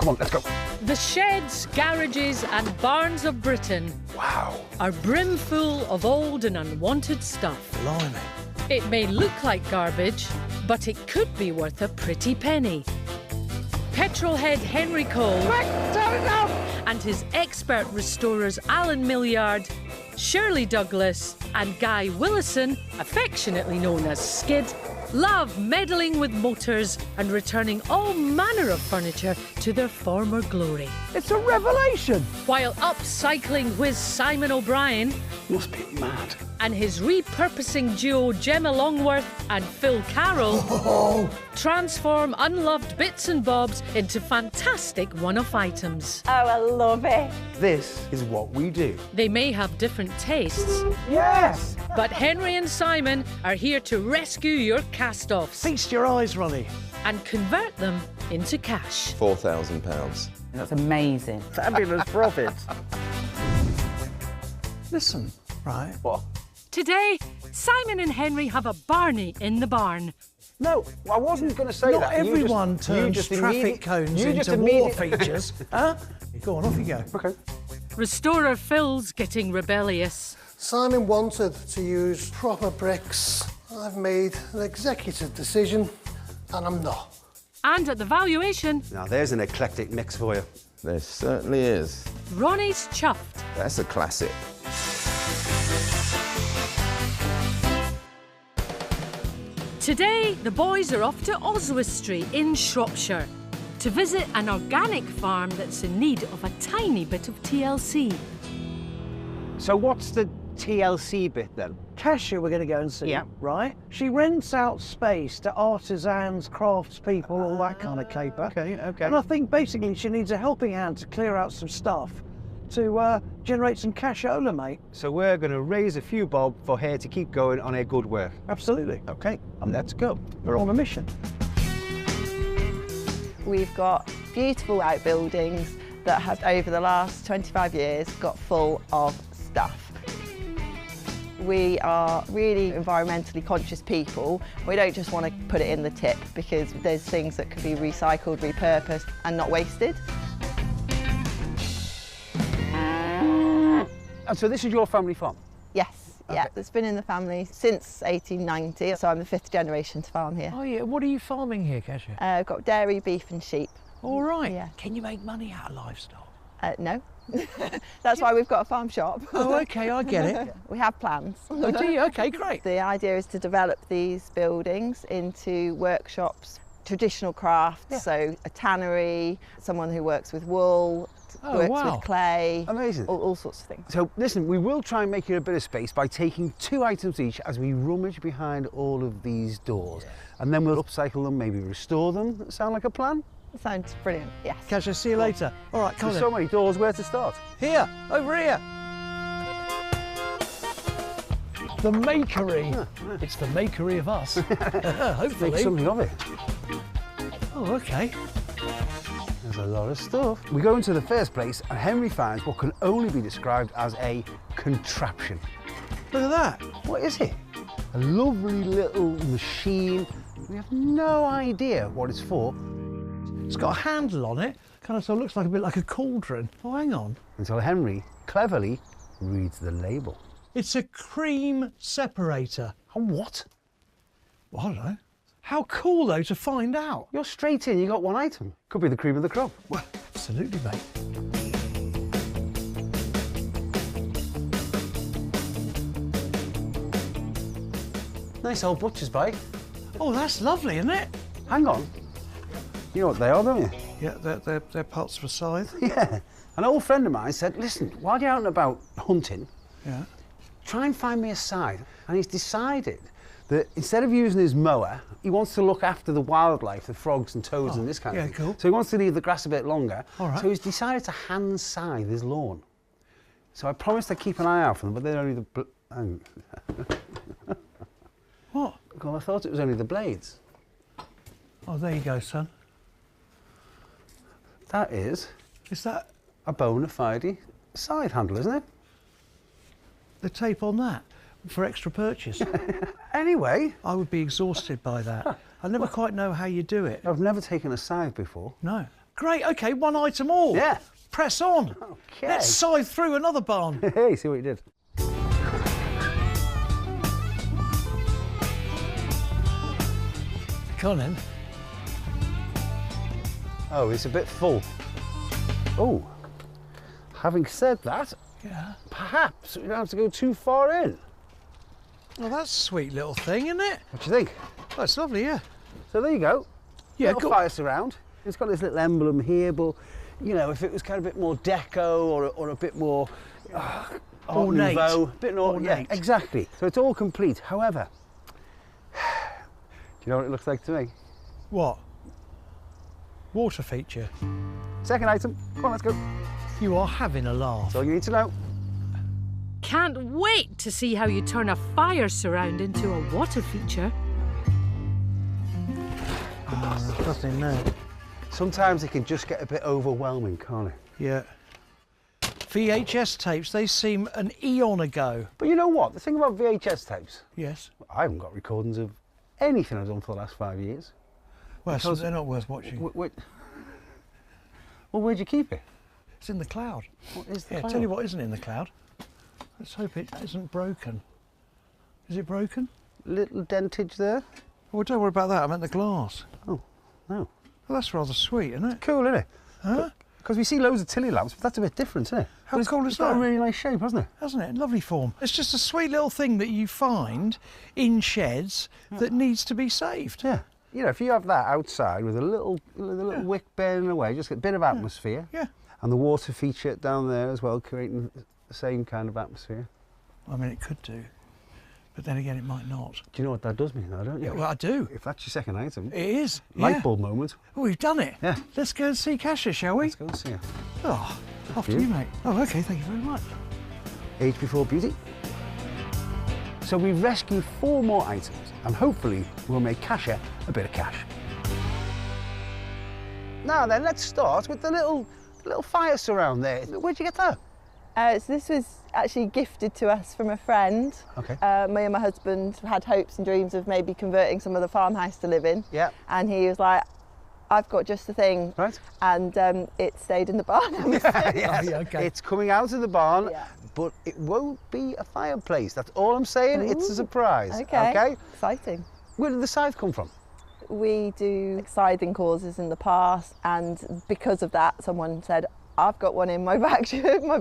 Come on, let's go. The sheds, garages and barns of Britain are brimful of old and unwanted stuff. Blimey. It may look like garbage, but it could be worth a pretty penny. Petrolhead Henry Cole and his expert restorers Alan Millyard, Shirley Douglas and Guy Willison, affectionately known as Skid, love meddling with motors and returning all manner of furniture to their former glory. It's a revelation. While upcycling whiz Simon O'Brien Must be mad. and his repurposing duo Gemma Longworth and Phil Carroll transform unloved bits and bobs into fantastic one-off items. Oh, I love it. This is what we do. They may have different tastes, Yes. but Henry and Simon are here to rescue your cast-offs Feast your eyes, Ronnie. and convert them into cash. £4,000. That's amazing. Fabulous profit. Listen, right. What? Today, Simon and Henry have a Barney in the barn. No, I wasn't going to say Not that. You everyone turns traffic cones into war features. Huh? Go on, off you go. OK. Restorer Phil's getting rebellious. Simon wanted to use proper bricks. I've made an executive decision, and I'm not. And at the valuation, Now, there's an eclectic mix for you. There certainly is. Ronnie's chuffed. That's a classic. Today, the boys are off to Oswestry in Shropshire to visit an organic farm that's in need of a tiny bit of TLC. So what's the TLC bit then? Casha we're going to go and see, right? She rents out space to artisans, craftspeople, all that kind of caper. Okay. And I think basically she needs a helping hand to clear out some stuff to generate some cashola, mate. So we're going to raise a few bob for her to keep going on her good work. Absolutely. Okay, let's go. We're on a mission. We've got beautiful outbuildings that have, over the last 25 years, got full of stuff. We are really environmentally conscious people. We don't just want to put it in the tip because there's things that could be recycled, repurposed and not wasted. And so this is your family farm? Yes, yeah, it's been in the family since 1890, so I'm the 5th generation to farm here. Oh, yeah. What are you farming here, Casha? I've got dairy, beef and sheep. All right. Yeah. Can you make money out of livestock? No. That's why we've got a farm shop. Oh, OK, I get it. We have plans. Oh, do you? OK, great. The idea is to develop these buildings into workshops, traditional crafts, so a tannery, someone who works with wool, works with clay. Amazing. All sorts of things. So listen, we will try and make you a bit of space by taking 2 items each as we rummage behind all of these doors. And then we'll upcycle them, maybe restore them. Sound like a plan? Sounds brilliant, yes. Casha, see you later. All right, come on There's then. so many doors, where to start? Here, over here. The makery. It's the makery of us. Hopefully. Make something of it. Oh, OK. There's a lot of stuff. We go into the first place and Henry finds what can only be described as a contraption. Look at that. What is it? A lovely little machine. We have no idea what it's for. It's got a handle on it, kind of so it looks like a bit like a cauldron. Oh, hang on. Until Henry cleverly reads the label. It's a cream separator. A what? Well, I don't know. How cool, though, to find out. You're straight in, you got one item. Could be the cream of the crop. Well, absolutely, mate. Nice old butcher's bike. Oh, that's lovely, isn't it? Hang on. You know what they are, don't you? Yeah, they're parts of a scythe. Yeah. An old friend of mine said, listen, while you're out and about hunting, Yeah. try and find me a scythe. And he's decided that instead of using his mower, he wants to look after the wildlife, the frogs and toads and this kind of thing. cool. So he wants to leave the grass a bit longer. All right. So he's decided to hand scythe his lawn. So I promised to keep an eye out for them, but they're only the... What? Well, I thought it was only the blades. Oh, there you go, son. That is Is that a bona fide scythe handle, isn't it? the tape on that for extra purchase? Anyway, I would be exhausted by that. I never quite know how you do it. I've never taken a scythe before. No. Great, OK, one item all. Yeah. Press on. Okay. Let's scythe through another barn. Hey, see what you did. Come on then. Oh, it's a bit full. Oh, having said that, Yeah. perhaps we don't have to go too far in. Well, that's a sweet little thing, isn't it? What do you think? Oh, it's lovely, yeah. So there you go. Yeah, little fire surround. It's got this little emblem here, but you know, if it was kind of a bit more deco or a bit more Art Ornate. Nouveau, a bit more, yeah, Ornate. exactly. So it's all complete. However, do you know what it looks like to me? What? Water feature. Second item. Come on, let's go. You are having a laugh. That's all you need to know. Can't wait to see how you turn a fire surround into a water feature. There's nothing there. Sometimes it can just get a bit overwhelming, can't it? Yeah. VHS tapes, they seem an eon ago. But you know what? The thing about VHS tapes, Yes. I haven't got recordings of anything I've done for the last 5 years. Well, Because- they're not worth watching. Well, where'd you keep it? It's in the cloud. What is the Yeah, cloud? tell you what isn't in the cloud. Let's hope it isn't broken. Is it broken? Little dentage there. Well, don't worry about that. I meant the glass. Oh, no. Well, that's rather sweet, isn't it? Cool, isn't it? Huh? Because we see loads of Tilly lamps, but that's a bit different, isn't it? How But it's- cool is it's got that? a really nice shape, hasn't it? Hasn't it? Lovely form. It's just a sweet little thing that you find in sheds that needs to be saved. Yeah. You know, if you have that outside with a little wick burning away, just a bit of atmosphere. Yeah. And the water feature down there as well, creating the same kind of atmosphere. I mean, it could do. But then again, it might not. Do you know what that does me now, don't you? Yeah, well, I do. If that's your second item, It is. light Yeah. bulb moment. Oh, we've done it. Yeah. Let's go and see Casha, shall we? Let's go and see her. Oh, after you. you, mate. Oh, OK, thank you very much. Age before beauty. So we've rescued 4 more items, and hopefully we'll make Casha a bit of cash. Now then, let's start with the little fire surround there. Where'd you get that? So this was actually gifted to us from a friend. Okay. Me and my husband had hopes and dreams of maybe converting some of the farmhouse to live in. Yeah. And he was like, I've got just the thing. Right. And it stayed in the barn. Yes. Oh, yeah, okay. It's coming out of the barn, Yeah. but it won't be a fireplace. That's all I'm saying. It's a surprise. Okay. Exciting. Where did the scythe come from? We do scything causes in the past, and because of that, someone said, I've got one in my back,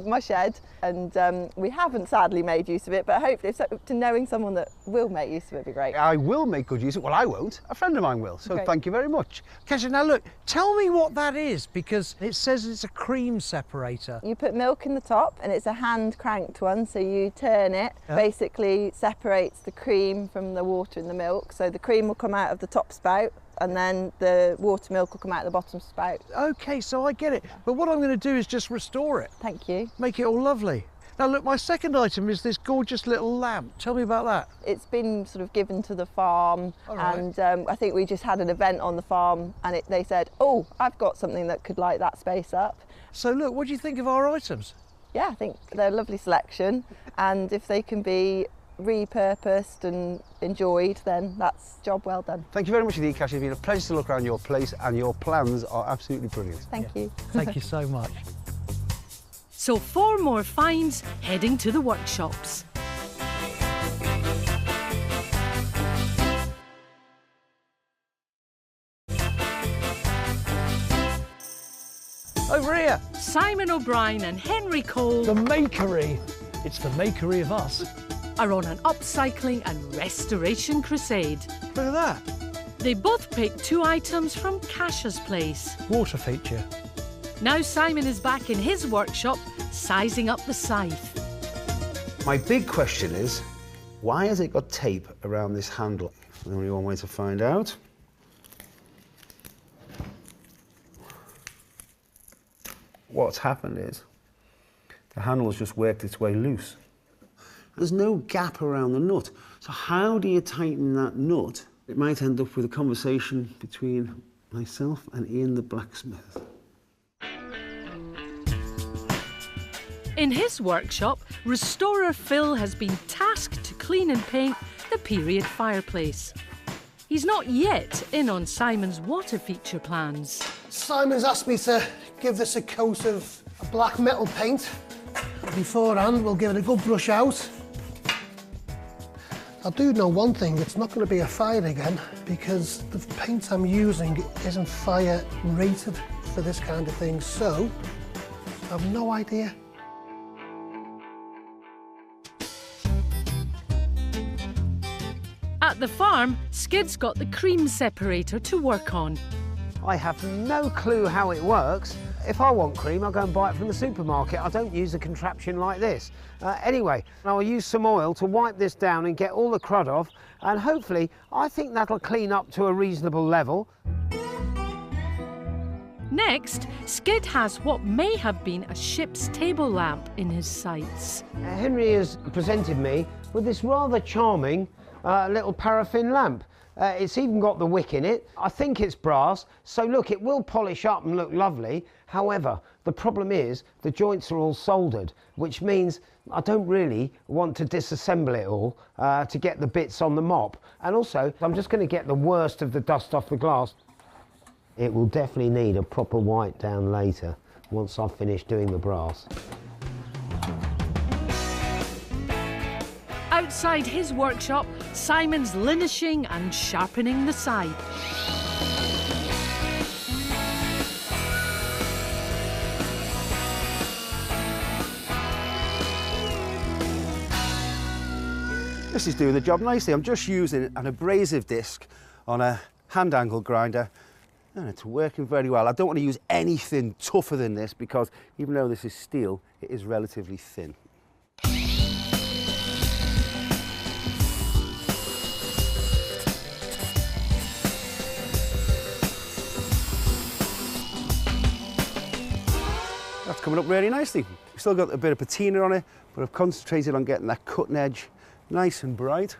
my shed, and we haven't sadly made use of it, but hopefully to knowing someone that will make use of it would be great. I will make good use of it. Well, I won't. A friend of mine will. So Okay. thank you very much. Casha, now look, tell me what that is, because it says it's a cream separator. You put milk in the top, and it's a hand cranked one, so you turn it, Yeah. basically separates the cream from the water in the milk, so the cream will come out of the top spout, and then the water milk will come out of the bottom spout. OK, so I get it. But what I'm going to do is just restore it, Thank you. make it all lovely. Now look, my second item is this gorgeous little lamp. Tell me about that. It's been sort of given to the farm, All right. and I think we just had an event on the farm, and they said, oh, I've got something that could light that space up. So look, what do you think of our items? Yeah, I think they're a lovely selection, and if they can be repurposed and enjoyed, then that's job well done. Thank you very much indeed, Casha. It's been a pleasure to look around your place, and your plans are absolutely brilliant. Thank you. Thank you so much. So 4 more finds heading to the workshops. Over here, Simon O'Brien and Henry Cole the makery. It's the makery of us. are on an upcycling and restoration crusade. Look at that. They both picked 2 items from Casha's place. Water feature. Now Simon is back in his workshop, sizing up the scythe. My big question is, why has it got tape around this handle? There's only one way to find out. What's happened is the handle has just worked its way loose. There's no gap around the nut. So how do you tighten that nut? It might end up with a conversation between myself and Ian the blacksmith. In his workshop, restorer Phil has been tasked to clean and paint the period fireplace. He's not yet in on Simon's water feature plans. Simon's asked me to give this a coat of black metal paint. Beforehand, we'll give it a good brush out. I do know one thing, it's not going to be a fire again because the paint I'm using isn't fire rated for this kind of thing, so I've no idea. At the farm, Skid's got the cream separator to work on. I have no clue how it works. If I want cream, I'll go and buy it from the supermarket. I don't use a contraption like this. Anyway, I'll use some oil to wipe this down and get all the crud off, and hopefully, I think that'll clean up to a reasonable level. Next, Skid has what may have been a ship's table lamp in his sights. Henry has presented me with this rather charming little paraffin lamp. It's even got the wick in it. I think it's brass, so look, it will polish up and look lovely. However, the problem is the joints are all soldered, which means I don't really want to disassemble it all to get the bits on the mop. And also, I'm just going to get the worst of the dust off the glass. It will definitely need a proper wipe down later, once I've finished doing the brass. Outside his workshop, Simon's linishing and sharpening the side. This is doing the job nicely. I'm just using an abrasive disc on a hand angle grinder, and it's working very well. I don't want to use anything tougher than this because even though this is steel, it is relatively thin. That's coming up really nicely. We've still got a bit of patina on it, but I've concentrated on getting that cutting edge nice and bright.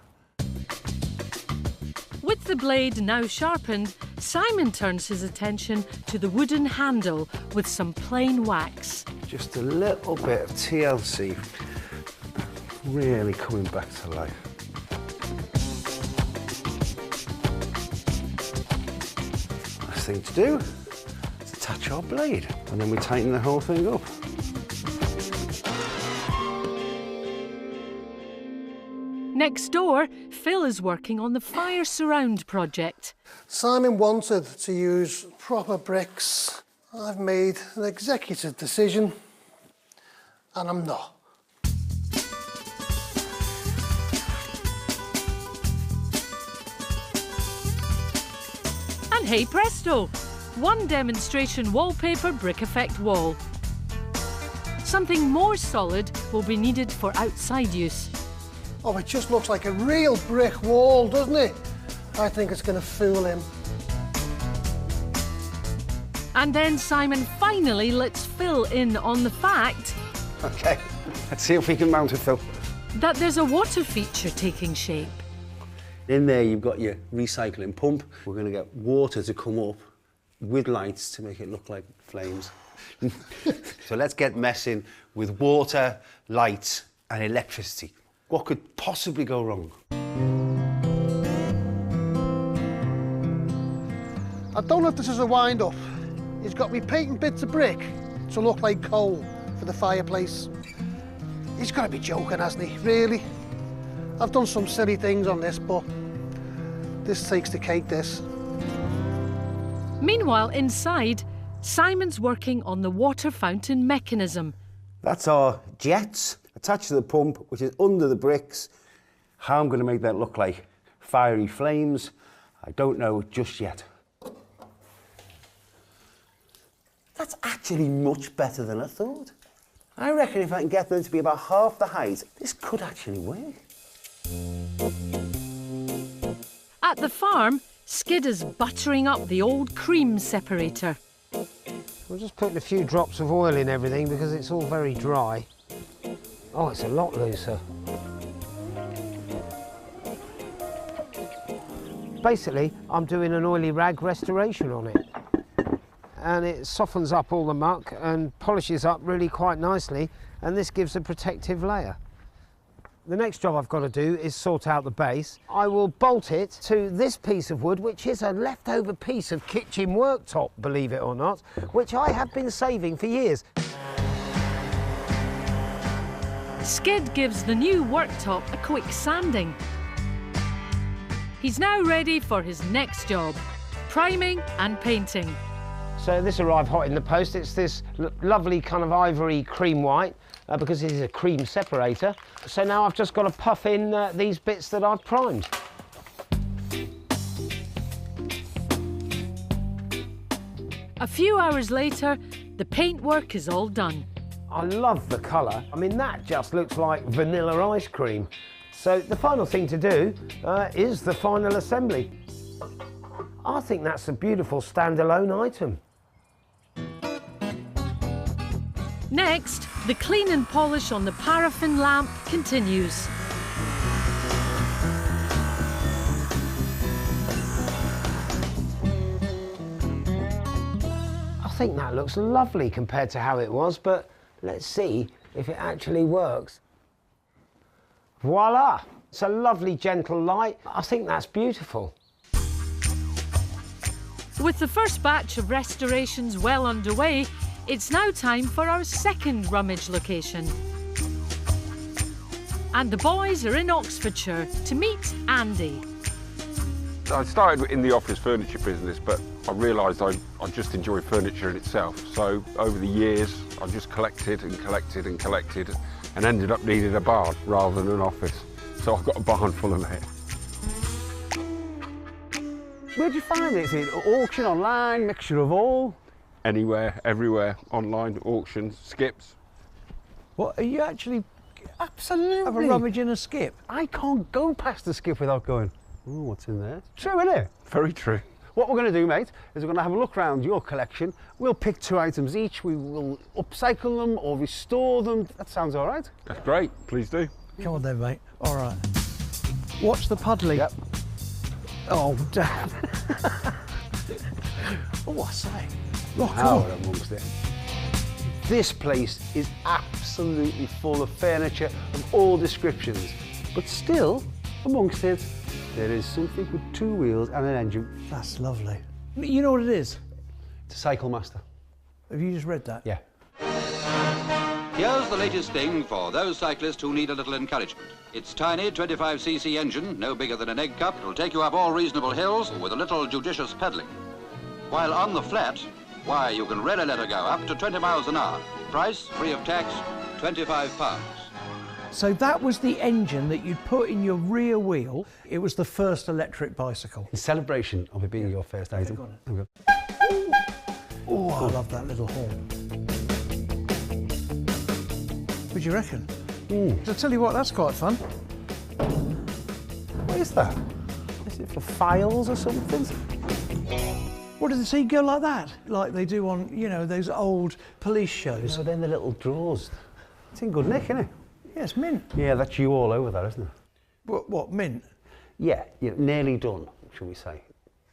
With the blade now sharpened, Simon turns his attention to the wooden handle with some plain wax. Just a little bit of TLC, really coming back to life. Last thing to do is attach our blade, and then we tighten the whole thing up. Next door, Phil is working on the fire surround project. Simon wanted to use proper bricks. I've made an executive decision, and I'm not. And hey presto, one demonstration wallpaper brick effect wall. Something more solid will be needed for outside use. Oh, it just looks like a real brick wall, doesn't it? I think it's going to fool him. And then Simon finally lets Phil in on the fact Okay, let's see if we can mount it, Phil. that there's a water feature taking shape. In there you've got your recycling pump. We're going to get water to come up with lights to make it look like flames. So let's get messing with water, lights and electricity. What could possibly go wrong? I don't know if this is a wind-up. He's got me painting bits of brick to look like coal for the fireplace. He's got to be joking, hasn't he? Really? I've done some silly things on this, but this takes the cake, this. Meanwhile, inside, Simon's working on the water fountain mechanism. That's our jets attached to the pump, which is under the bricks. How I'm going to make that look like fiery flames, I don't know just yet. That's actually much better than I thought. I reckon if I can get them to be about half the height, this could actually work. At the farm, Skid is buttering up the old cream separator. We're just putting a few drops of oil in everything because it's all very dry. Oh, it's a lot looser. Basically, I'm doing an oily rag restoration on it. And it softens up all the muck and polishes up really quite nicely, and this gives a protective layer. The next job I've got to do is sort out the base. I will bolt it to this piece of wood, which is a leftover piece of kitchen worktop, believe it or not, which I have been saving for years. Skid gives the new worktop a quick sanding. He's now ready for his next job, priming and painting. So this arrived hot in the post. It's this lovely kind of ivory cream white, because it is a cream separator. So now I've just got to puff in these bits that I've primed. A few hours later, the paintwork is all done. I love the colour. I mean, that just looks like vanilla ice cream. So the final thing to do is the final assembly. I think that's a beautiful standalone item. Next, the clean and polish on the paraffin lamp continues. I think that looks lovely compared to how it was, but let's see if it actually works. Voila! It's a lovely gentle light. I think that's beautiful. With the first batch of restorations well underway, it's now time for our second rummage location. And the boys are in Oxfordshire to meet Andy. I started in the office furniture business, but I realised I just enjoy furniture in itself. So over the years, I just collected and collected and collected and ended up needing a barn rather than an office. So I've got a barn full of it. Where'd you find it? Is it auction, online, mixture of all? Anywhere, everywhere, online, auctions, skips. What, are you actually Absolutely. have a rummage in a skip? I can't go past the skip without going, oh, what's in there? True, isn't it? Very true. What we're going to do, mate, is we're going to have a look around your collection. We'll pick 2 items each. We will upcycle them or restore them. That sounds all right. That's great, please do. Come on then, mate. All right. Watch the puddling. Yep. Oh, damn. Oh, I say. Rock Power on. amongst it. This place is absolutely full of furniture of all descriptions, but still, amongst it, there is something with 2 wheels and an engine. That's lovely. You know what it is? It's a Cycle Master. Have you just read that? Yeah. Here's the latest thing for those cyclists who need a little encouragement. Its tiny 25cc engine, no bigger than an egg cup, will take you up all reasonable hills with a little judicious pedalling. While on the flat, why, you can really let her go up to 20 miles an hour. Price, free of tax, £25. So that was the engine that you'd put in your rear wheel. It was the first electric bicycle. In celebration of it being your first item. go on. There we go. Oh, I love that little horn. What do you reckon? I'll tell you what, that's quite fun. What is that? Is it for files or something? What does it say go like that? Like they do on, you know, those old police shows. So then the little drawers. It's in good nick, isn't it? Yeah, it's mint. Yeah, that's you all over that, isn't it? What, mint? Yeah, nearly done, shall we say.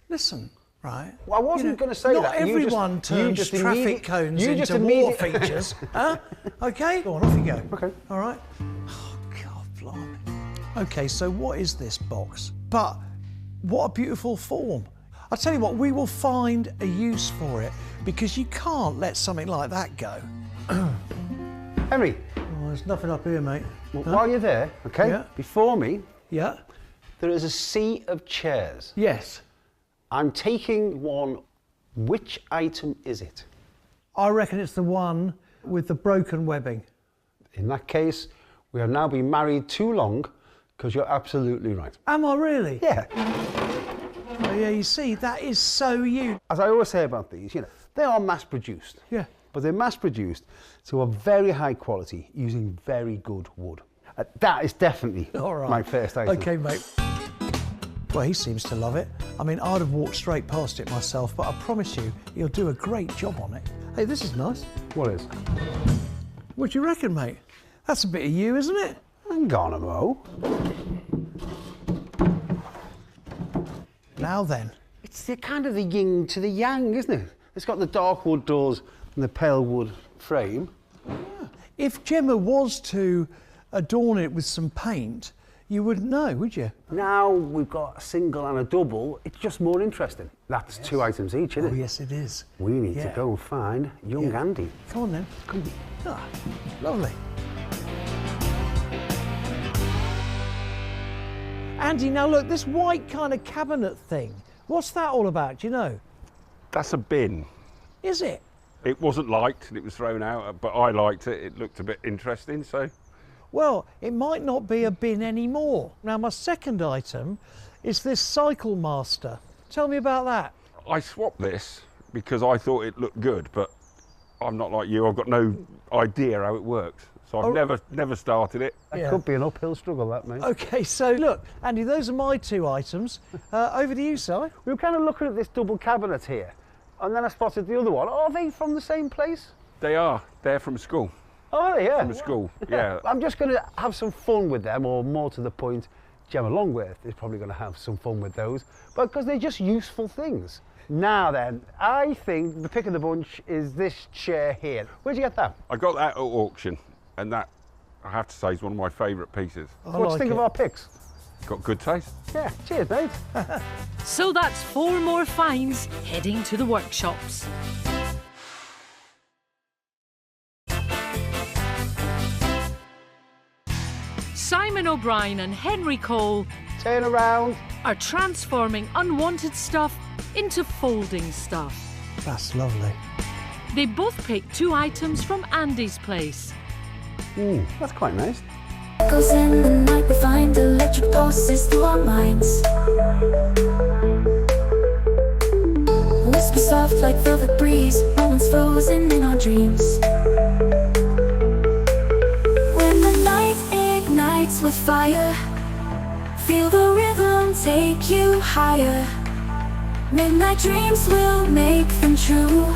Listen, right? Well, I wasn't going to say not that. Not everyone turns traffic cones into war features. Huh? Okay, go on, off you go. Okay. All right. Oh, God, blimey. Okay, so what is this box? But what a beautiful form. I'll tell you what, we will find a use for it because you can't let something like that go. Henry. Oh, there's nothing up here, mate. Well, while you're there, okay, Yeah. before me, Yeah? there is a sea of chairs. Yes. I'm taking one. Which item is it? I reckon it's the one with the broken webbing. In that case, we have now been married too long, because you're absolutely right. Am I really? Yeah. Oh, yeah, you see, that is so you. As I always say about these, they are mass-produced. Yeah. But they're mass-produced to a very high quality, using very good wood. That is definitely All right. my first item. Okay, mate. Well, he seems to love it. I mean, I'd have walked straight past it myself, but I promise you, he'll do a great job on it. Hey, this is nice. What is? What do you reckon, mate? That's a bit of you, isn't it? Hang on a mo. Now then. It's the kind of the yin to the yang, isn't it? It's got the dark wood doors and the pale wood frame. If Gemma was to adorn it with some paint, you wouldn't know, would you? Now we've got a single and a double, it's just more interesting. That's 2 items each, isn't it? Oh, yes, it is. We need to go and find young Andy. Come on then. Come on. Ah, lovely. Andy, now look, this white kind of cabinet thing, what's that all about, do you know? That's a bin. Is it? It wasn't liked and it was thrown out, but I liked it. It looked a bit interesting, so. Well, it might not be a bin anymore. Now, my second item is this Cycle Master. Tell me about that. I swapped this because I thought it looked good, but I'm not like you. I've got no idea how it works. So I've never started it. That could be an uphill struggle, that, mate. Okay, so look, Andy, those are my 2 items. Over to you, Si. We were kind of looking at this double cabinet here, and then I spotted the other one. Are they from the same place? They are. They're from school. Oh, yeah. From school, yeah. I'm just going to have some fun with them, or more to the point, Gemma Longworth is probably going to have some fun with those, because they're just useful things. Now then, I think the pick of the bunch is this chair here. Where'd you get that? I got that at auction, and that, I have to say, is one of my favourite pieces. So what do you think of our picks? Got good taste. Yeah, cheers, mate. So that's 4 more finds heading to the workshops. Simon O'Brien and Henry Cole Turn around. are transforming unwanted stuff into folding stuff. That's lovely. They both picked 2 items from Andy's place. That's quite nice. Goes in the night, we find electric pulses through our minds. Whisper soft like velvet breeze, moments frozen in our dreams. When the night ignites with fire, feel the rhythm take you higher. Midnight dreams will make them true.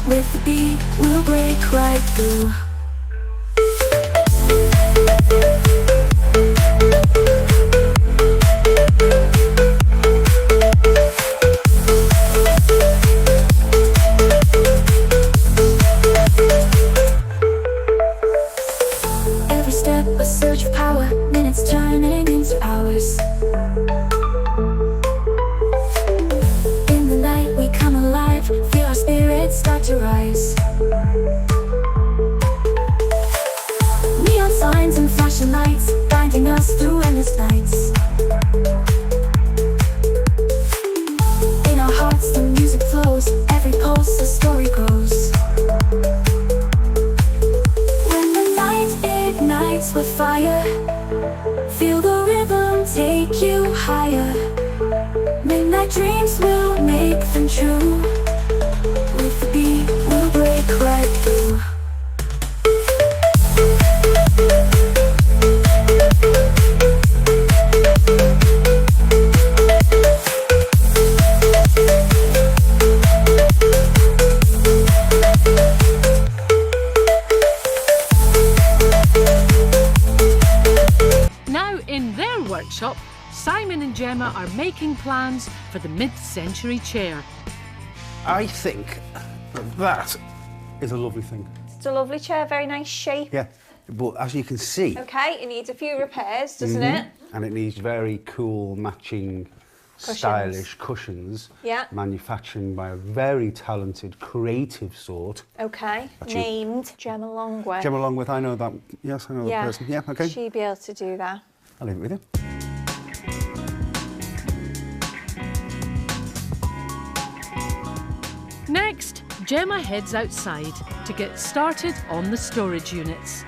With the beat, we'll break right through. Every step a surge of power, minutes turning into hours. In the night we come alive, feel our spirits start to rise. Neon signs and flashing lights, guiding us through endless nights. In our hearts the music flows, every pulse a story grows. When the night ignites with fire, feel the rhythm take you higher. Midnight dreams will make them true. With the beat we'll break right through. Now in their workshop, Simon and Gemma are making plans for the mid-century chair. I think that is a lovely thing. It's a lovely chair, very nice shape. Yeah, but as you can see... Okay, it needs a few repairs, doesn't it? And it needs very cool, matching, stylish cushions. Yeah. Manufactured by a very talented, creative sort. Okay, Actually, named Gemma Longworth. Gemma Longworth, I know that. Yes, I know that person. Yeah, okay. She'd be able to do that. I'll leave it with you. Next, Gemma heads outside to get started on the storage units.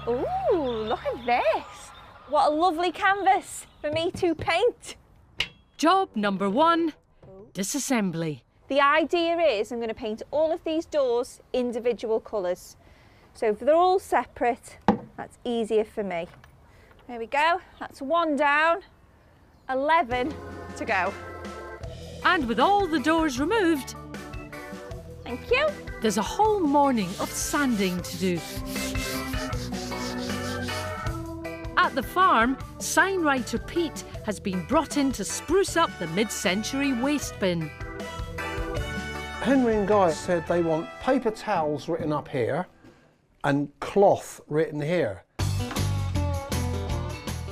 Ooh, look at this. What a lovely canvas for me to paint. Job number 1, disassembly. The idea is I'm going to paint all of these doors individual colours. So if they're all separate, that's easier for me. There we go, that's 1 down, 11 to go. And with all the doors removed, thank you. There's a whole morning of sanding to do. At the farm, sign writer Pete has been brought in to spruce up the mid-century waste bin. Henry and Guy said they want paper towels written up here and cloth written here.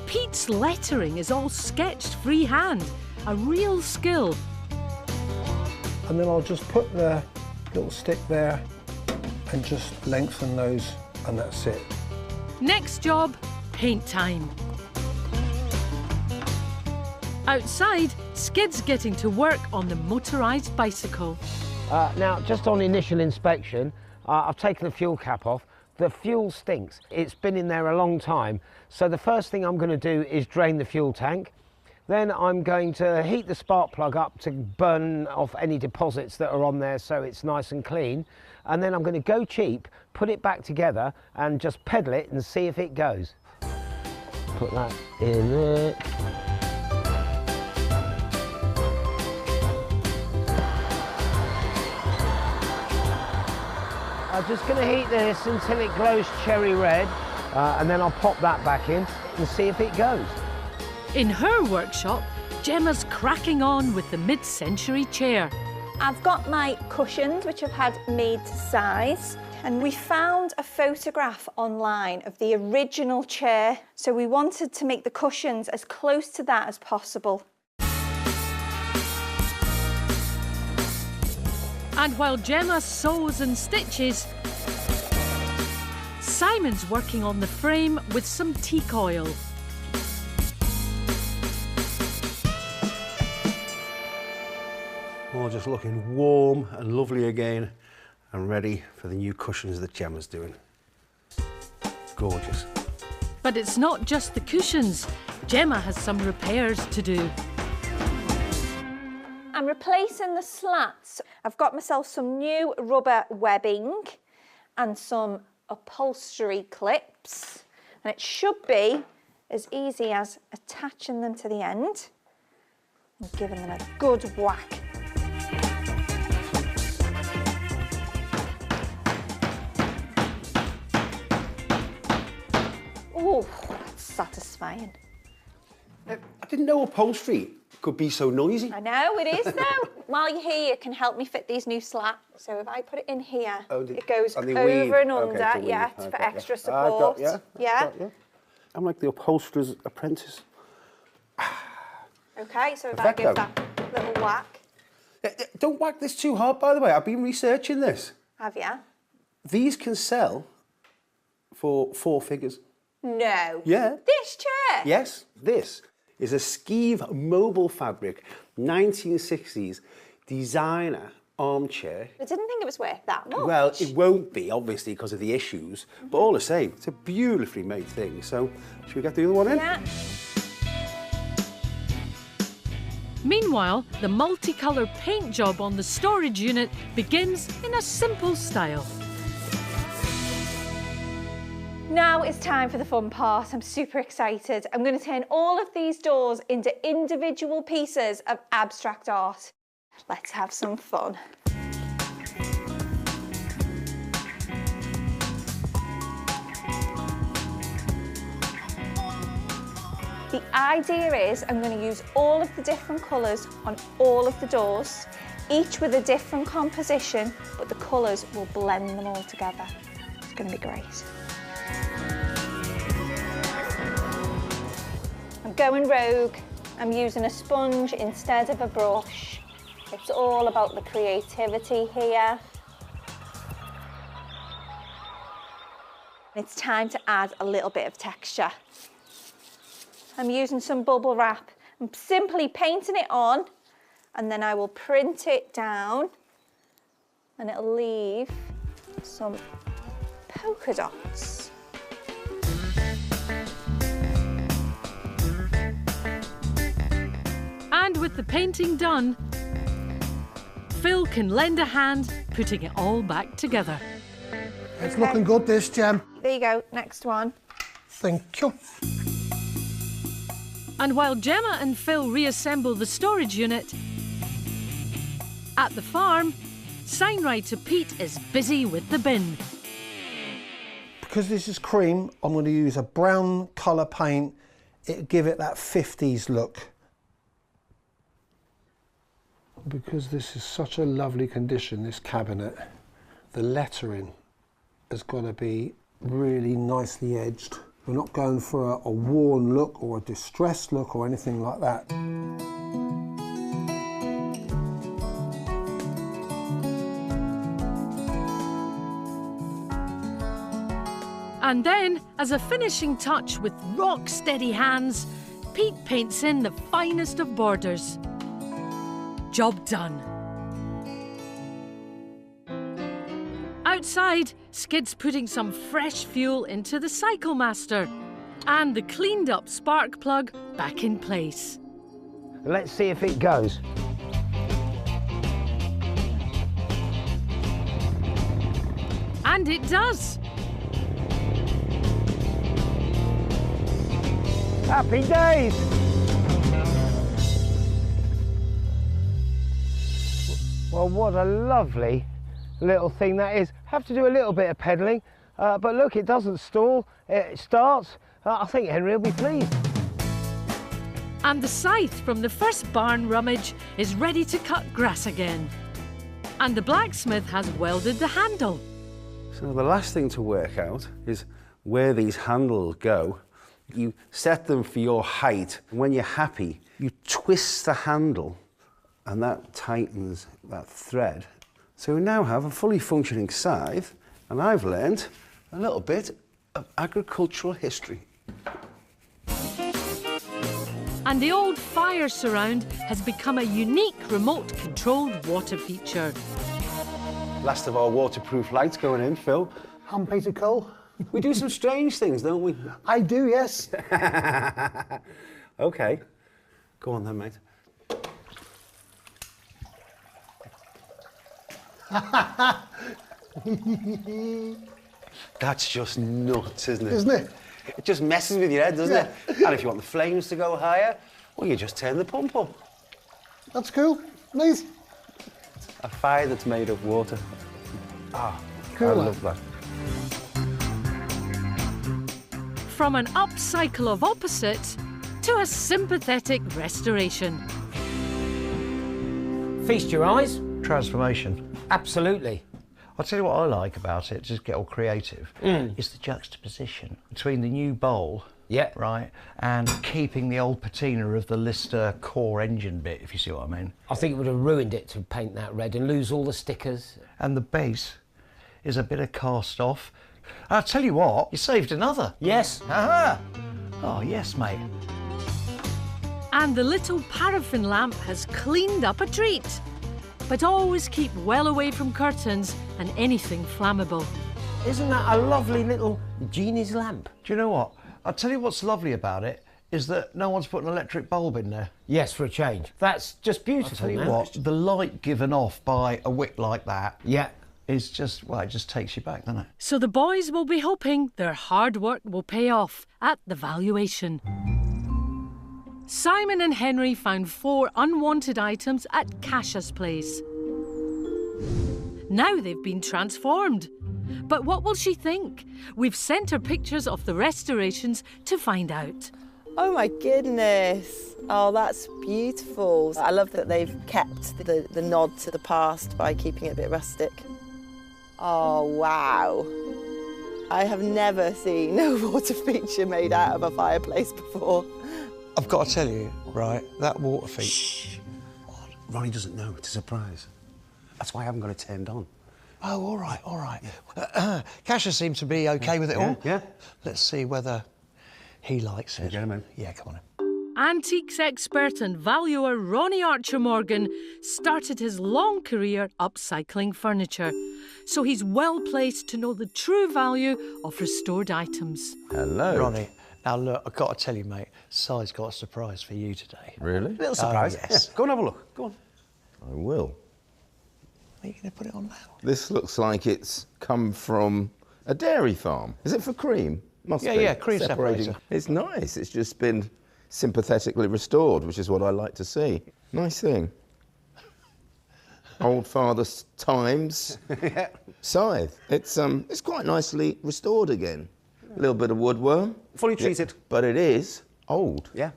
Pete's lettering is all sketched freehand, a real skill. And then I'll just put the little stick there and just lengthen those, and that's it. Next job, paint time. Outside, Skid's getting to work on the motorised bicycle. Now, just on initial inspection, I've taken the fuel cap off. The fuel stinks. It's been in there a long time. So the first thing I'm going to do is drain the fuel tank. Then I'm going to heat the spark plug up to burn off any deposits that are on there so it's nice and clean. And then I'm going to go cheap, put it back together and just pedal it and see if it goes. Put that in there. I'm just going to heat this until it glows cherry red, and then I'll pop that back in and see if it goes. In her workshop, Gemma's cracking on with the mid-century chair. I've got my cushions, which I've had made to size, and we found a photograph online of the original chair, so we wanted to make the cushions as close to that as possible. And while Gemma sews and stitches, Simon's working on the frame with some teak oil. All just looking warm and lovely again and ready for the new cushions that Gemma's doing. Gorgeous. But it's not just the cushions. Gemma has some repairs to do. I'm replacing the slats. I've got myself some new rubber webbing and some upholstery clips, and it should be as easy as attaching them to the end and giving them a good whack. Oh, that's satisfying. I didn't know upholstery could be so noisy. I know, it is though. While you're here, you can help me fit these new slats. So if I put it in here, it goes over and under, for extra support. Yeah. I'm like the upholsterer's apprentice. Okay, so if I give that little whack. Don't whack this too hard, by the way. I've been researching this. Have you? These can sell for 4 figures. No. Yeah. This chair? Yes, this is a Skeeve mobile fabric, 1960s designer armchair. I didn't think it was worth that much. Well, it won't be, obviously, because of the issues, but all the same, it's a beautifully made thing. So, should we get the other one in? Yeah. Meanwhile, the multicolour paint job on the storage unit begins in a simple style. Now it's time for the fun part. I'm super excited. I'm going to turn all of these doors into individual pieces of abstract art. Let's have some fun. The idea is I'm going to use all of the different colours on all of the doors, each with a different composition, but the colours will blend them all together. It's going to be great. I'm going rogue. I'm using a sponge instead of a brush. It's all about the creativity here. It's time to add a little bit of texture. I'm using some bubble wrap. I'm simply painting it on, and then I will print it down, and it'll leave some polka dots. And with the painting done, Phil can lend a hand putting it all back together. It's looking good, this, Gem. There you go, next one. Thank you. And while Gemma and Phil reassemble the storage unit, at the farm, Signwriter Pete is busy with the bin. Because this is cream, I'm going to use a brown colour paint. It'll give it that 50s look. Because this is such a lovely condition, this cabinet, the lettering has got to be really nicely edged. We're not going for a worn look or a distressed look or anything like that. And then, as a finishing touch with rock-steady hands, Pete paints in the finest of borders. Job done. Outside, Skid's putting some fresh fuel into the Cycle Master and the cleaned up spark plug back in place. Let's see if it goes. And it does. Happy days! Well, what a lovely little thing that is. Have to do a little bit of pedalling, but look, it doesn't stall, it starts. I think Henry will be pleased. And the scythe from the first barn rummage is ready to cut grass again. And the blacksmith has welded the handle. So the last thing to work out is where these handles go. You set them for your height. When you're happy, you twist the handle and that tightens that thread. So we now have a fully functioning scythe, and I've learned a little bit of agricultural history. And the old fire surround has become a unique remote-controlled water feature. Last of our waterproof lights going in, Phil. I'm Peter Cole. We do some strange things, don't we? I do, yes. OK. Go on then, mate. That's just nuts, isn't it? Isn't it? It just messes with your head, doesn't it? And if you want the flames to go higher, well, you just turn the pump up. That's cool. Nice. A fire that's made of water. Ah, cool. I love that. From an upcycle of opposites to a sympathetic restoration. Feast your eyes. Transformation. Absolutely. I'll tell you what I like about it, just get all creative, is the juxtaposition between the new bowl, right, and keeping the old patina of the Lister core engine bit, if you see what I mean. I think it would have ruined it to paint that red and lose all the stickers. And the base is a bit of cast off. I'll tell you what, you saved another. Yes. Aha! Oh, yes, mate. And the little paraffin lamp has cleaned up a treat. But always keep well away from curtains and anything flammable. Isn't that a lovely little genie's lamp? Do you know what? I'll tell you what's lovely about it is that no one's put an electric bulb in there. Yes, for a change. That's just beautiful. I'll tell you what, the light given off by a wick like that is just, well, it just takes you back, doesn't it? So the boys will be hoping their hard work will pay off at the valuation. Simon and Henry found 4 unwanted items at Casha's place. Now they've been transformed. But what will she think? We've sent her pictures of the restorations to find out. Oh my goodness. Oh, that's beautiful. I love that they've kept the nod to the past by keeping it a bit rustic. Oh, wow. I have never seen a water feature made out of a fireplace before. I've got to tell you, right, that water feature... Shh. Ronnie doesn't know, it's a surprise. That's why I haven't got it turned on. Oh, all right, all right. Casha seems to be OK with it all. Yeah. Let's see whether he likes it. Get him in. Yeah, come on in. Antiques expert and valuer Ronnie Archer-Morgan started his long career upcycling furniture, so he's well placed to know the true value of restored items. Hello. Ronnie, now look, I've got to tell you, mate, Si's got a surprise for you today. Really? A little surprise. Yes. Yeah, go and have a look. Go on. I will. Are you going to put it on now? This looks like it's come from a dairy farm. Is it for cream? Must be. Yeah, cream separator. It's nice. It's just been sympathetically restored, which is what I like to see. Nice thing. Old father's times. Yeah. Scythe. It's quite nicely restored again. A little bit of woodworm. Fully treated. Yeah, but it is old. Yeah.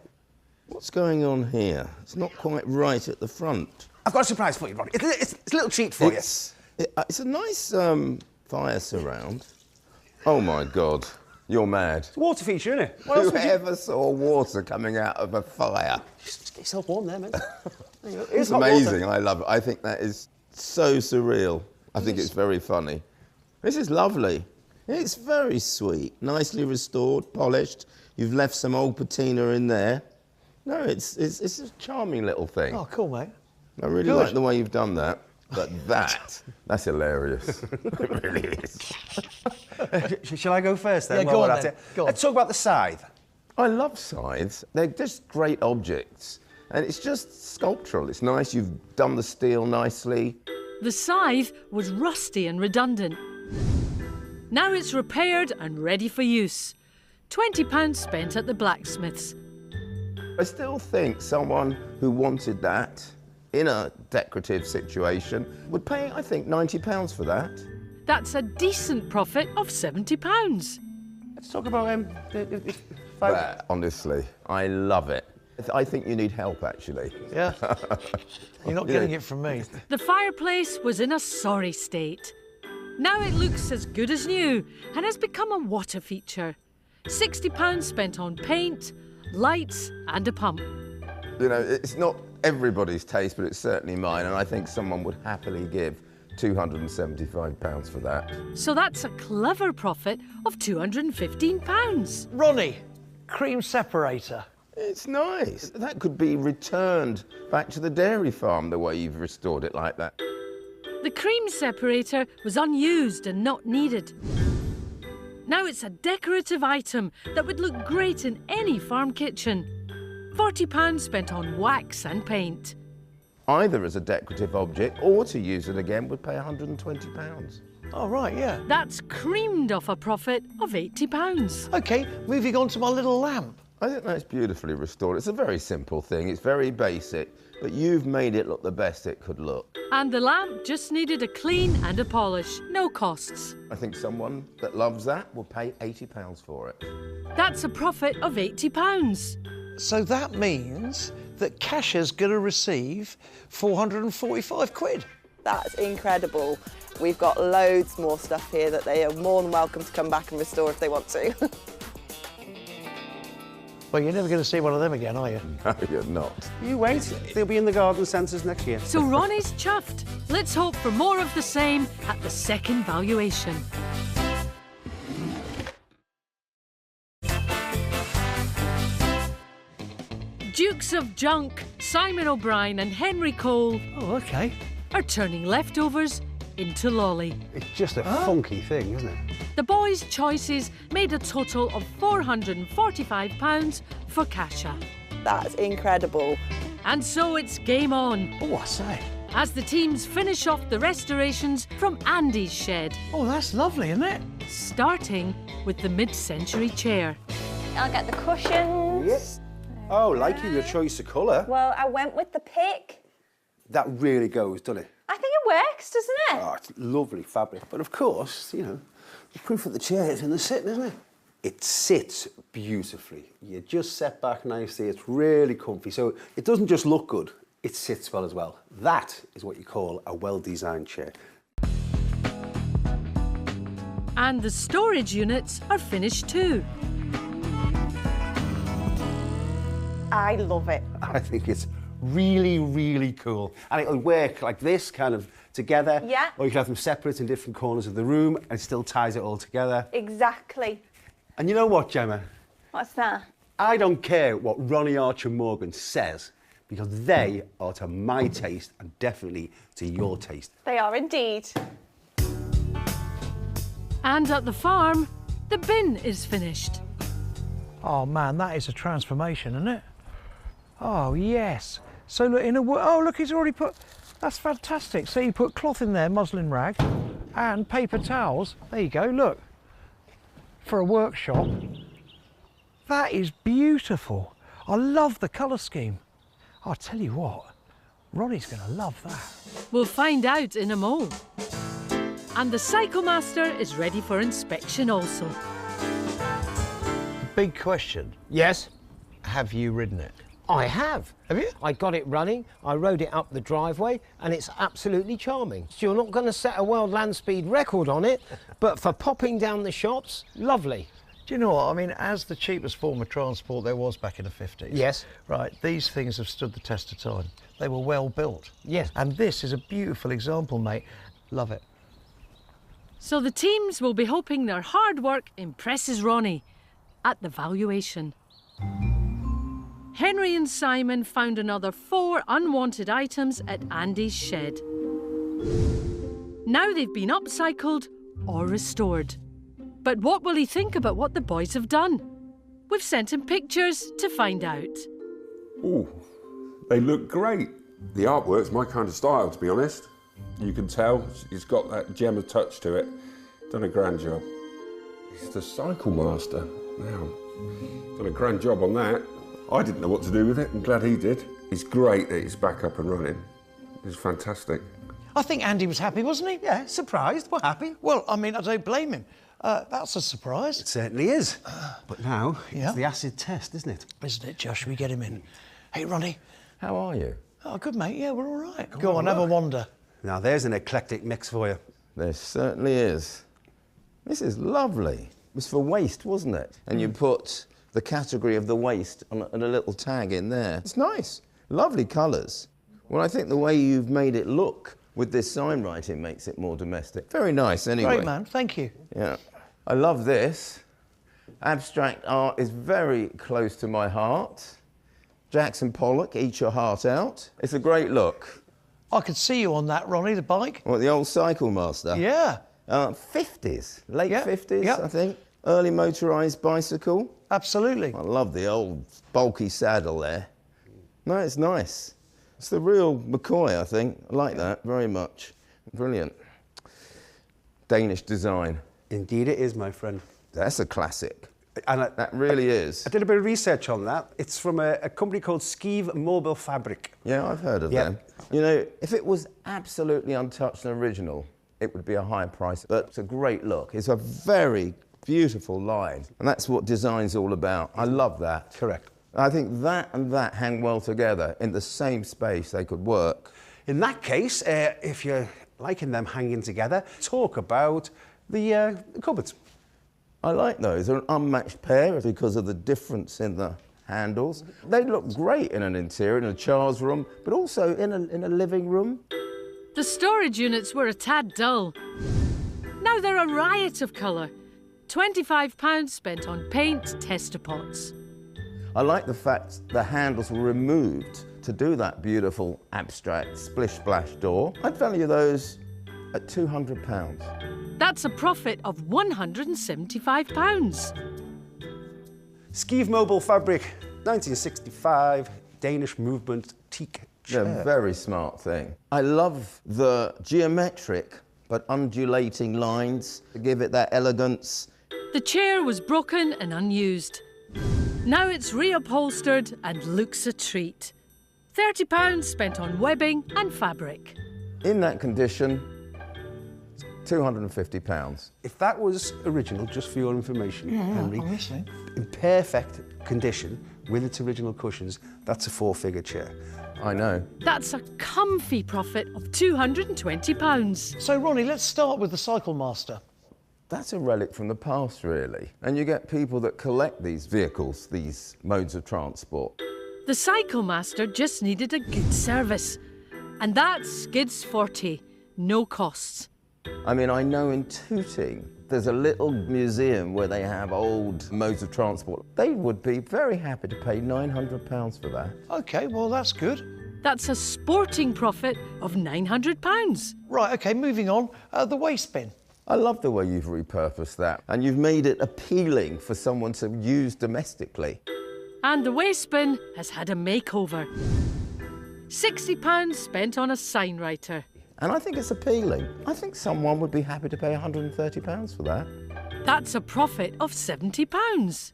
What's going on here? It's not quite right at the front. I've got a surprise for you, Ronnie. It's a little treat for you. It's a nice fire surround. Oh my God, you're mad. It's a water feature, isn't it? What else would you... Whoever saw water coming out of a fire? Just get yourself warm there, mate. There you go. It's amazing, I love it. I think that is so surreal. I think it's very funny. This is lovely. It's very sweet, nicely restored, polished. You've left some old patina in there. No, it's a charming little thing. Oh, cool, mate. I really like the way you've done that. But that's hilarious. It really is. Shall I go first then? Yeah, go on then. Go on. Let's talk about the scythe. I love scythes. They're just great objects. And it's just sculptural. It's nice. You've done the steel nicely. The scythe was rusty and redundant. Now it's repaired and ready for use. £20 spent at the blacksmith's. I still think someone who wanted that in a decorative situation would pay, I think, £90 for that. That's a decent profit of £70. Let's talk about Honestly, I love it. I think you need help, actually. Yeah? You're not getting it from me. The fireplace was in a sorry state. Now it looks as good as new and has become a water feature. £60 spent on paint, lights and a pump. You know, it's not everybody's taste, but it's certainly mine, and I think someone would happily give £275 for that. So that's a clever profit of £215. Ronnie, cream separator. It's nice. That could be returned back to the dairy farm the way you've restored it like that. The cream separator was unused and not needed. Now it's a decorative item that would look great in any farm kitchen. £40 spent on wax and paint. Either as a decorative object or to use it again would pay £120. Oh, right, yeah. That's creamed off a profit of £80. OK, moving on to my little lamp. I think that's beautifully restored. It's a very simple thing. It's very basic, but you've made it look the best it could look. And the lamp just needed a clean and a polish. No costs. I think someone that loves that will pay £80 for it. That's a profit of £80. So that means that Casha's going to receive 445 quid. That's incredible. We've got loads more stuff here that they are more than welcome to come back and restore if they want to. Well, you're never going to see one of them again, are you? No, you're not. You wait. They'll be in the garden centres next year. So Ronnie's chuffed. Let's hope for more of the same at the second valuation. Dukes of Junk, Simon O'Brien and Henry Cole are turning leftovers into lolly. It's just a funky thing, isn't it? The boys' choices made a total of £445 for Casha. That's incredible. And so it's game on. Oh, I say. As the teams finish off the restorations from Andy's shed. Oh, that's lovely, isn't it? Starting with the mid-century chair. I'll get the cushions. Yes. Oh, liking your choice of colour. Well, I went with the pick. That really goes, doesn't it? I think it works, doesn't it? Oh, it's lovely fabric. But of course, you know, the proof of the chair is in the sitting, isn't it? It sits beautifully. You just set back nicely. It's really comfy. So it doesn't just look good, it sits well as well. That is what you call a well-designed chair. And the storage units are finished too. I love it. I think it's really, really cool. And it'll work like this, kind of together. Yeah. Or you can have them separate in different corners of the room and it still ties it all together. Exactly. And you know what, Gemma? What's that? I don't care what Ronnie Archer Morgan says, because they are to my taste and definitely to your taste. They are indeed. And at the farm, the bin is finished. Oh, man, that is a transformation, isn't it? Oh, yes. So, look, oh, look, he's already put... That's fantastic. So you put cloth in there, muslin rag, and paper towels. There you go, look. For a workshop. That is beautiful. I love the colour scheme. I'll tell you what, Ronnie's going to love that. We'll find out in a mo. And the Cyclemaster is ready for inspection also. Big question. Yes? Have you ridden it? I have. Have you? I got it running, I rode it up the driveway, and it's absolutely charming. So you're not going to set a world land speed record on it, but for popping down the shops, lovely. Do you know what? I mean, as the cheapest form of transport there was back in the 50s. Yes. Right, these things have stood the test of time. They were well built. Yes. And this is a beautiful example, mate. Love it. So the teams will be hoping their hard work impresses Ronnie at the valuation. Henry and Simon found another 4 unwanted items at Andy's shed. Now they've been upcycled or restored. But what will he think about what the boys have done? We've sent him pictures to find out. Ooh, they look great. The artwork's my kind of style, to be honest. You can tell it's got that gem of touch to it. Done a grand job. He's the cycle master now. Done a grand job on that. I didn't know what to do with it. I'm glad he did. It's great that he's back up and running. It's fantastic. I think Andy was happy, wasn't he? Yeah, surprised, but happy. Well, I mean, I don't blame him. That's a surprise. It certainly is. But now, Yeah. it's the acid test, isn't it? Isn't it, Josh? We get him in. Hey, Ronnie. How are you? Oh, good, mate. Yeah, we're all right. Go on, have a wander. Now, there's an eclectic mix for you. There certainly is. This is lovely. It was for waste, wasn't it? And you put the category of the waste and a little tag in there. It's nice. Lovely colours. Well, I think the way you've made it look with this sign writing makes it more domestic. Very nice, anyway. Great, man. Thank you. Yeah. I love this. Abstract art is very close to my heart. Jackson Pollock, Eat Your Heart Out. It's a great look. I could see you on that, Ronnie, the bike. What, the old Cycle Master? Yeah. 50s, late 50s, Yep. I think. Early motorised bicycle. Absolutely. I love the old bulky saddle there. No, it's nice. It's the real McCoy, I think. I like that very much. Brilliant. Danish design. Indeed it is, my friend. That's a classic. And That really is. I did a bit of research on that. It's from a company called Skive Mobile Fabric. Yeah, I've heard of Yep. them. You know, if it was absolutely untouched and original, it would be a higher price. But it's a great look. It's a very beautiful line. And that's what design's all about. I love that. Correct. I think that and that hang well together. In the same space, they could work. In that case, if you're liking them hanging together, talk about the cupboards. I like those. They're an unmatched pair because of the difference in the handles. They look great in an interior, in a child's room, but also in a living room. The storage units were a tad dull. Now they're a riot of colour. £25 spent on paint tester pots. I like the fact the handles were removed to do that beautiful abstract splish-splash door. I'd value those at £200. That's a profit of £175. Skive Mobile Fabric, 1965, Danish movement teak chair. They're a very smart thing. I love the geometric but undulating lines to give it that elegance. The chair was broken and unused. Now it's reupholstered and looks a treat. £30 spent on webbing and fabric. In that condition, £250. If that was original, just for your information, Henry, I'm listening. in perfect condition with its original cushions, that's a 4-figure chair. I know. That's a comfy profit of £220. So, Ronnie, let's start with the Cycle Master. That's a relic from the past, really. And you get people that collect these vehicles, these modes of transport. The Cycle Master just needed a good service. And that's Skids 40, no costs. I mean, I know in Tooting, there's a little museum where they have old modes of transport. They would be very happy to pay £900 for that. OK, well, that's good. That's a sporting profit of £900. Right, OK, moving on. The waste bin. I love the way you've repurposed that, and you've made it appealing for someone to use domestically. And the waste bin has had a makeover. £60 spent on a sign writer. And I think it's appealing. I think someone would be happy to pay £130 for that. That's a profit of £70.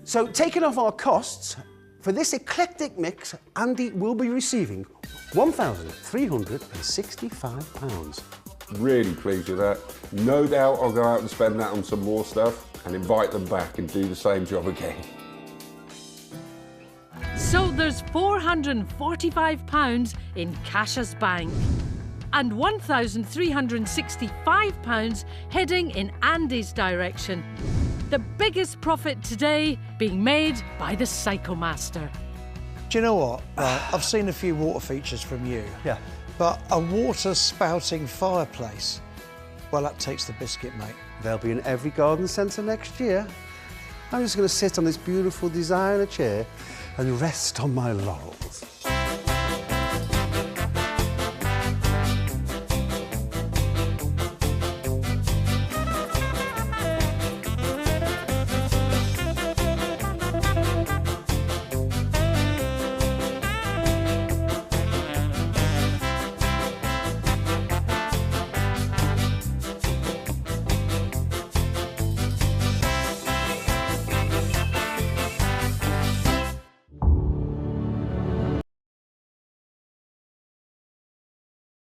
So, taking off our costs, for this eclectic mix, Andy will be receiving £1,365. Really pleased with that. No doubt I'll go out and spend that on some more stuff and invite them back and do the same job again. there's £445 in Casha's bank and £1,365 heading in Andy's direction. The biggest profit today being made by the Cyclemaster. Do you know what? I've seen a few water features from you. Yeah. But a water spouting fireplace, well, that takes the biscuit, mate. They'll be in every garden centre next year. I'm just going to sit on this beautiful designer chair and rest on my laurels.